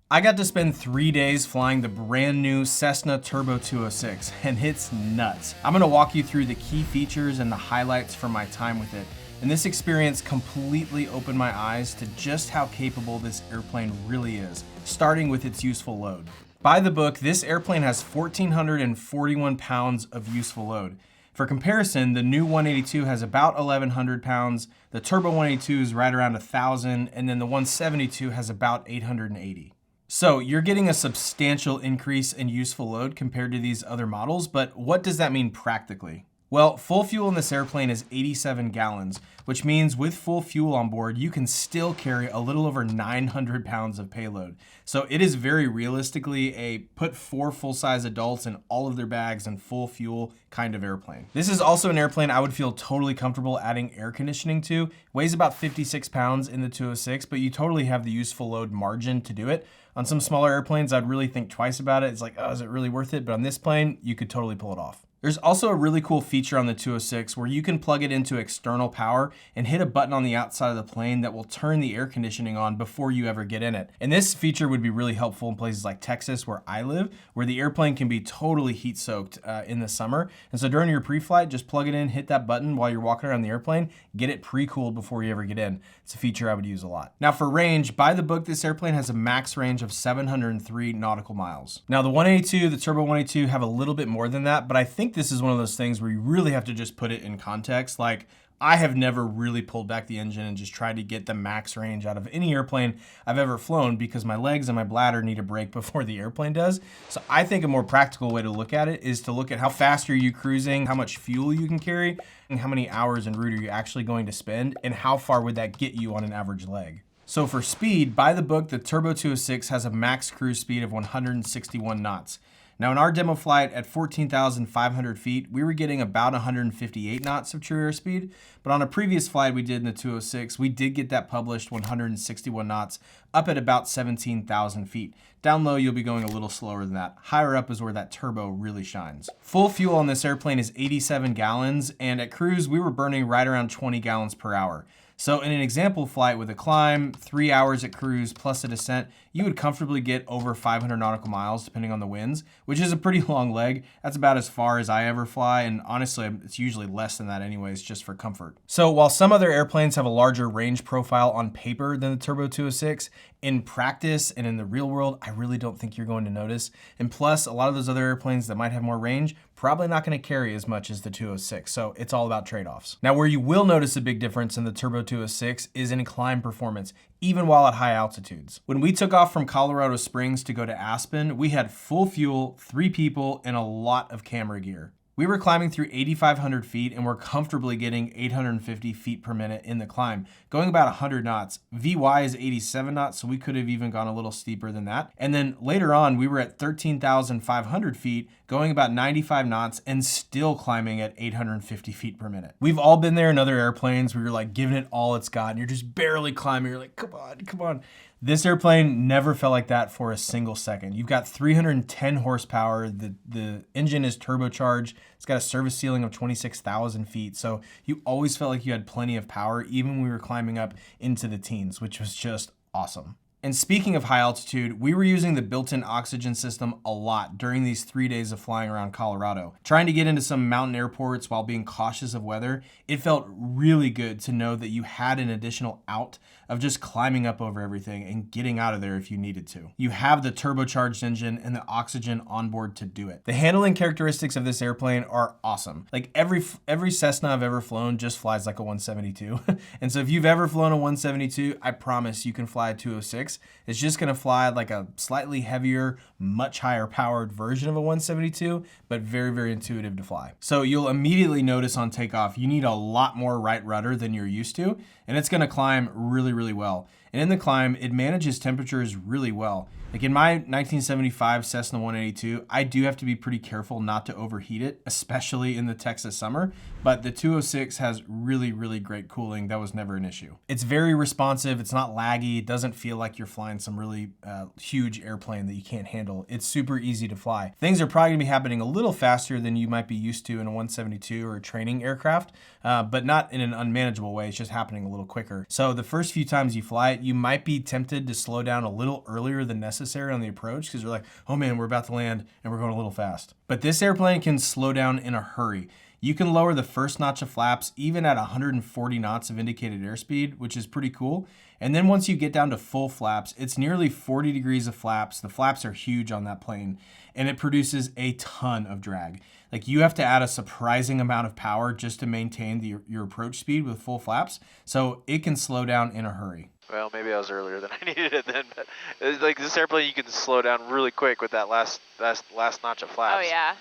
I got to spend 3 days flying the brand new Cessna Turbo 206, and it's nuts. I'm gonna walk you through the key features and the highlights from my time with it. And this experience completely opened my eyes to just how capable this airplane really is, starting with its useful load. By the book, this airplane has 1,441 pounds of useful load. For comparison, the new 182 has about 1,100 pounds, the Turbo 182 is right around 1,000, and then the 172 has about 880. So you're getting a substantial increase in useful load compared to these other models, but what does that mean practically? Well, full fuel in this airplane is 87 gallons, which means with full fuel on board, you can still carry a little over 900 pounds of payload. So it is very realistically a put 4 full-size adults in all of their bags and full fuel kind of airplane. This is also an airplane I would feel totally comfortable adding air conditioning to. Weighs about 56 pounds in the 206, but you totally have the useful load margin to do it. On some smaller airplanes, I'd really think twice about it. It's like, oh, is it really worth it? But on this plane, you could totally pull it off. There's also a really cool feature on the 206 where you can plug it into external power and hit a button on the outside of the plane that will turn the air conditioning on before you ever get in it. And this feature would be really helpful in places like Texas, where I live, where the airplane can be totally heat soaked in the summer. And so during your pre-flight, just plug it in, hit that button while you're walking around the airplane, get it pre-cooled before you ever get in. It's a feature I would use a lot. Now for range, by the book, this airplane has a max range of 703 nautical miles. Now the 182, the Turbo 182 have a little bit more than that, but I think this is one of those things where you really have to just put it in context. Like, I have never really pulled back the engine and just tried to get the max range out of any airplane I've ever flown because my legs and my bladder need a break before the airplane does. So I think a more practical way to look at it is to look at how fast are you cruising, how much fuel you can carry, and how many hours en route are you actually going to spend, and how far would that get you on an average leg. So for speed, by the book, the Turbo 206 has a max cruise speed of 161 knots. Now in our demo flight at 14,500 feet, we were getting about 158 knots of true airspeed, but on a previous flight we did in the 206, we did get that published 161 knots up at about 17,000 feet. Down low, you'll be going a little slower than that. Higher up is where that turbo really shines. Full fuel on this airplane is 87 gallons, and at cruise, we were burning right around 20 gallons per hour. So in an example flight with a climb, 3 hours at cruise plus a descent, you would comfortably get over 500 nautical miles depending on the winds, which is a pretty long leg. That's about as far as I ever fly, and honestly, it's usually less than that anyways, just for comfort. So while some other airplanes have a larger range profile on paper than the Turbo 206, in practice and in the real world, I really don't think you're going to notice. And plus, a lot of those other airplanes that might have more range, probably not going to carry as much as the 206. So it's all about trade-offs. Now, where you will notice a big difference in the Turbo 206 is in climb performance, even while at high altitudes. When we took off from Colorado Springs to go to Aspen, we had full fuel, 3 people, and a lot of camera gear. We were climbing through 8,500 feet and we're comfortably getting 850 feet per minute in the climb, going about 100 knots. VY is 87 knots, so we could have even gone a little steeper than that. And then later on, we were at 13,500 feet, going about 95 knots and still climbing at 850 feet per minute. We've all been there in other airplanes where you're like giving it all it's got and you're just barely climbing. You're like, come on, come on. This airplane never felt like that for a single second. You've got 310 horsepower. The engine is turbocharged. It's got a service ceiling of 26,000 feet. So you always felt like you had plenty of power, even when we were climbing up into the teens, which was just awesome. And speaking of high altitude, we were using the built-in oxygen system a lot during these 3 days of flying around Colorado. Trying to get into some mountain airports while being cautious of weather, it felt really good to know that you had an additional out of just climbing up over everything and getting out of there if you needed to. You have the turbocharged engine and the oxygen on board to do it. The handling characteristics of this airplane are awesome. Like every Cessna I've ever flown just flies like a 172. And so if you've ever flown a 172, I promise you can fly a 206. It's just gonna fly like a slightly heavier, much higher powered version of a 172, but very, very intuitive to fly. So you'll immediately notice on takeoff, you need a lot more right rudder than you're used to, and it's gonna climb really, really well. And in the climb, it manages temperatures really well. Like in my 1975 Cessna 182, I do have to be pretty careful not to overheat it, especially in the Texas summer, but the 206 has really, really great cooling. That was never an issue. It's very responsive. It's not laggy. It doesn't feel like you're flying some really huge airplane that you can't handle. It's super easy to fly. Things are probably gonna be happening a little faster than you might be used to in a 172 or a training aircraft, but not in an unmanageable way. It's just happening a little quicker. So the first few times you fly it, flight, you might be tempted to slow down a little earlier than necessary on the approach because you're like, oh man, we're about to land and we're going a little fast. But this airplane can slow down in a hurry. You can lower the first notch of flaps even at 140 knots of indicated airspeed, which is pretty cool. And then once you get down to full flaps, it's nearly 40 degrees of flaps. The flaps are huge on that plane, and it produces a ton of drag. Like, you have to add a surprising amount of power just to maintain your approach speed with full flaps. So it can slow down in a hurry. Well, maybe I was earlier than I needed it then, but it's like this airplane, you can slow down really quick with that last notch of flaps. Oh yeah.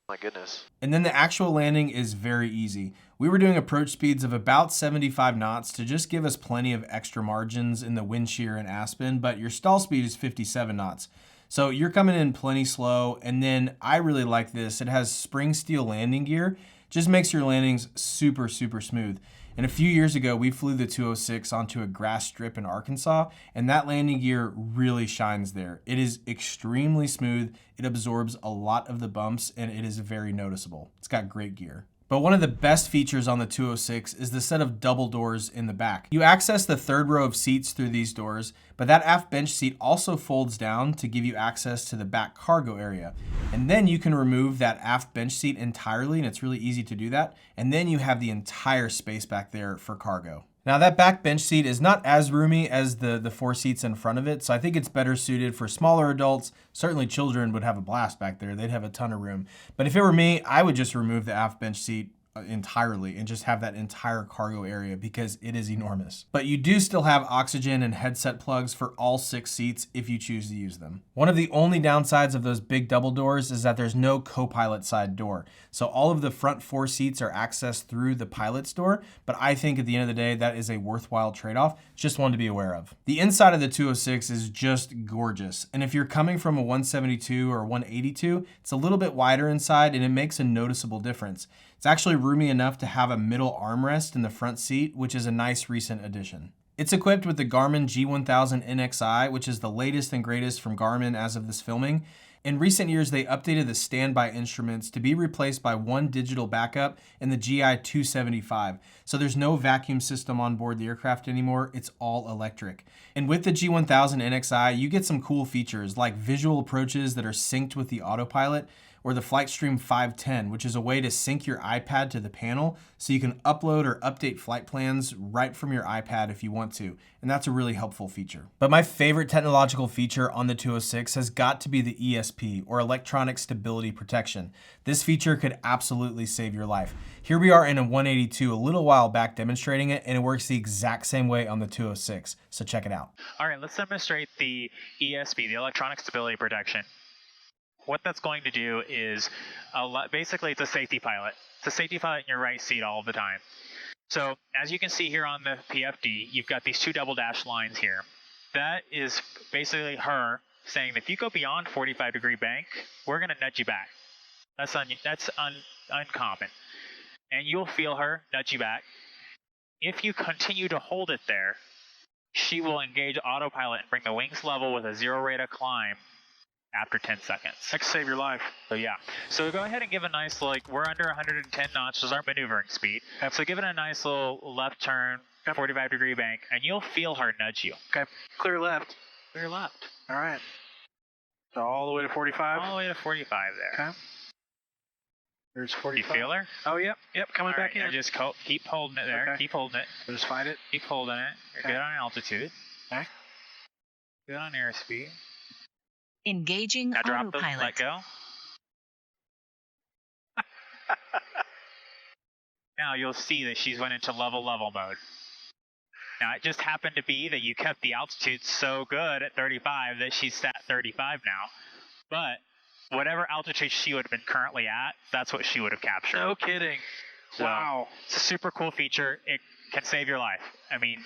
My goodness. And then the actual landing is very easy. We were doing approach speeds of about 75 knots to just give us plenty of extra margins in the wind shear in Aspen, but your stall speed is 57 knots. So you're coming in plenty slow. And then I really like this. It has spring steel landing gear. Just makes your landings super, super smooth. And a few years ago, we flew the 206 onto a grass strip in Arkansas, and that landing gear really shines there. It is extremely smooth. It absorbs a lot of the bumps, and it is very noticeable. It's got great gear. But one of the best features on the 206 is the set of double doors in the back. You access the third row of seats through these doors, but that aft bench seat also folds down to give you access to the back cargo area. And then you can remove that aft bench seat entirely, and it's really easy to do that. And then you have the entire space back there for cargo. Now, that back bench seat is not as roomy as the four seats in front of it, so I think it's better suited for smaller adults. Certainly children would have a blast back there. They'd have a ton of room. But if it were me, I would just remove the aft bench seat entirely and just have that entire cargo area because it is enormous. But you do still have oxygen and headset plugs for all 6 seats if you choose to use them. One of the only downsides of those big double doors is that there's no co-pilot side door. So all of the front 4 seats are accessed through the pilot's door, but I think at the end of the day, that is a worthwhile trade-off. Just one to be aware of. The inside of the 206 is just gorgeous. And if you're coming from a 172 or 182, it's a little bit wider inside and it makes a noticeable difference. It's actually roomy enough to have a middle armrest in the front seat, which is a nice recent addition. It's equipped with the Garmin G1000 NXI, which is the latest and greatest from Garmin as of this filming. In recent years, they updated the standby instruments to be replaced by one digital backup in the GI-275. So there's no vacuum system on board the aircraft anymore. It's all electric. And with the G1000 NXI, you get some cool features like visual approaches that are synced with the autopilot, or the FlightStream 510, which is a way to sync your iPad to the panel so you can upload or update flight plans right from your iPad if you want to. And that's a really helpful feature. But my favorite technological feature on the 206 has got to be the ESP, or Electronic Stability Protection. This feature could absolutely save your life. Here we are in a 182 a little while back demonstrating it, and it works the exact same way on the 206. So check it out. All right, let's demonstrate the ESP, the Electronic Stability Protection. What that's going to do is, basically it's a safety pilot. It's a safety pilot in your right seat all the time. So as you can see here on the PFD, you've got these 2 double dash lines here. That is basically her saying that if you go beyond 45-degree bank, we're going to nudge you back. That's uncommon. And you'll feel her nudge you back. If you continue to hold it there, she will engage autopilot and bring the wings level with a 0 rate of climb after 10 seconds. That could save your life. So yeah. So go ahead and give a nice, we're under 110 knots, which is our maneuvering speed. Okay. So give it a nice little left turn, 45-degree bank, and you'll feel her nudge you. Okay. Clear left. Clear left. All right. So all the way to 45? All the way to 45 there. Okay. There's 45. You feel her? Oh, yep. Coming All back right, in. Just keep holding it there. Okay. Keep holding it. Just find it. Keep holding it. You're Okay. good on altitude. Okay. Good on airspeed. Engaging Now drop the, autopilot. let go. Now you'll see that she's went into level mode. Now it just happened to be that you kept the altitude so good at 35 that she's at 35 now. But whatever altitude she would have been currently at, that's what she would have captured. No kidding. So, Wow. It's a super cool feature. It can save your life. I mean,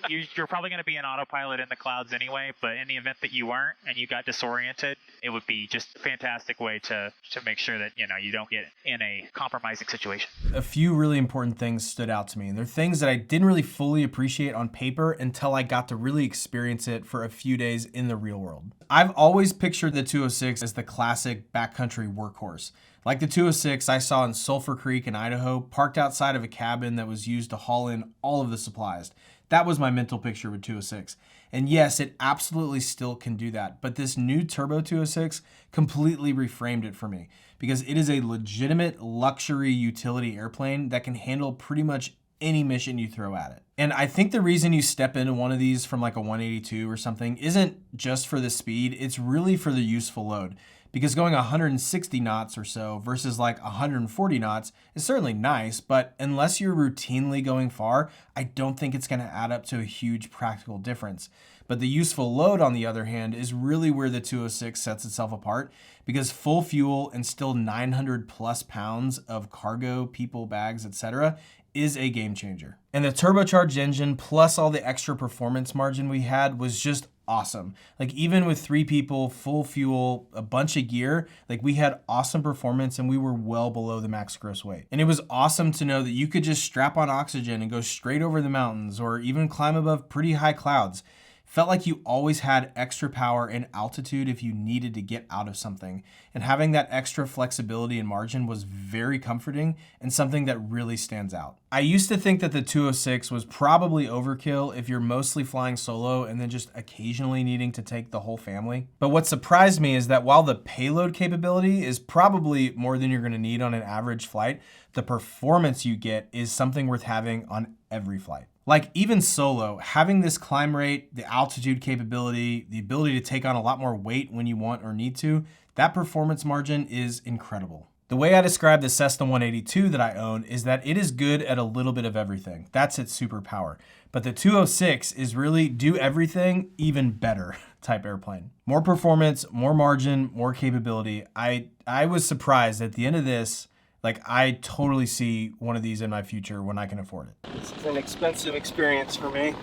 you're probably going to be an autopilot in the clouds anyway, but in the event that you weren't and you got disoriented, it would be just a fantastic way to make sure that, you don't get in a compromising situation. A few really important things stood out to me, and they're things that I didn't really fully appreciate on paper until I got to really experience it for a few days in the real world. I've always pictured the 206 as the classic backcountry workhorse. Like the 206 I saw in Sulphur Creek in Idaho, parked outside of a cabin that was used to haul in all of the supplies. That was my mental picture with 206. And yes, it absolutely still can do that, but this new Turbo 206 completely reframed it for me because it is a legitimate luxury utility airplane that can handle pretty much any mission you throw at it. And I think the reason you step into one of these from like a 182 or something isn't just for the speed, it's really for the useful load. Because going 160 knots or so versus like 140 knots is certainly nice, but unless you're routinely going far, I don't think it's going to add up to a huge practical difference. But the useful load, on the other hand, is really where the 206 sets itself apart, because full fuel and still 900 plus pounds of cargo, people, bags, etc. is a game changer. And the turbocharged engine plus all the extra performance margin we had was just awesome. Like even with 3 people, full fuel, a bunch of gear, like we had awesome performance and we were well below the max gross weight. And it was awesome to know that you could just strap on oxygen and go straight over the mountains or even climb above pretty high clouds. Felt like you always had extra power and altitude if you needed to get out of something. And having that extra flexibility and margin was very comforting and something that really stands out. I used to think that the 206 was probably overkill if you're mostly flying solo and then just occasionally needing to take the whole family. But what surprised me is that while the payload capability is probably more than you're going to need on an average flight, the performance you get is something worth having on every flight. Like even solo, having this climb rate, the altitude capability, the ability to take on a lot more weight when you want or need to, that performance margin is incredible. The way I describe the Cessna 182 that I own is that it is good at a little bit of everything. That's its superpower. But the 206 is really do everything even better type airplane. More performance, more margin, more capability. I was surprised at the end of this. Like, I totally see one of these in my future when I can afford it. This is an expensive experience for me.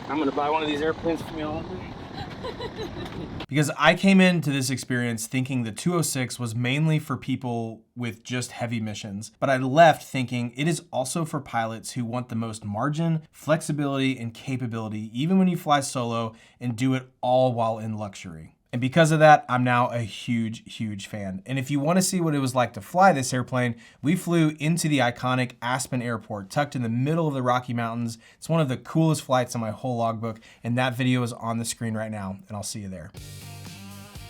I'm gonna buy one of these airplanes for me all day. Because I came into this experience thinking the 206 was mainly for people with just heavy missions, but I left thinking it is also for pilots who want the most margin, flexibility, and capability, even when you fly solo, and do it all while in luxury. And because of that, I'm now a huge fan. And if you want to see what it was like to fly this airplane, we flew into the iconic Aspen airport, tucked in the middle of the Rocky Mountains. It's one of the coolest flights in my whole logbook, and that video is on the screen right now, and I'll see you there.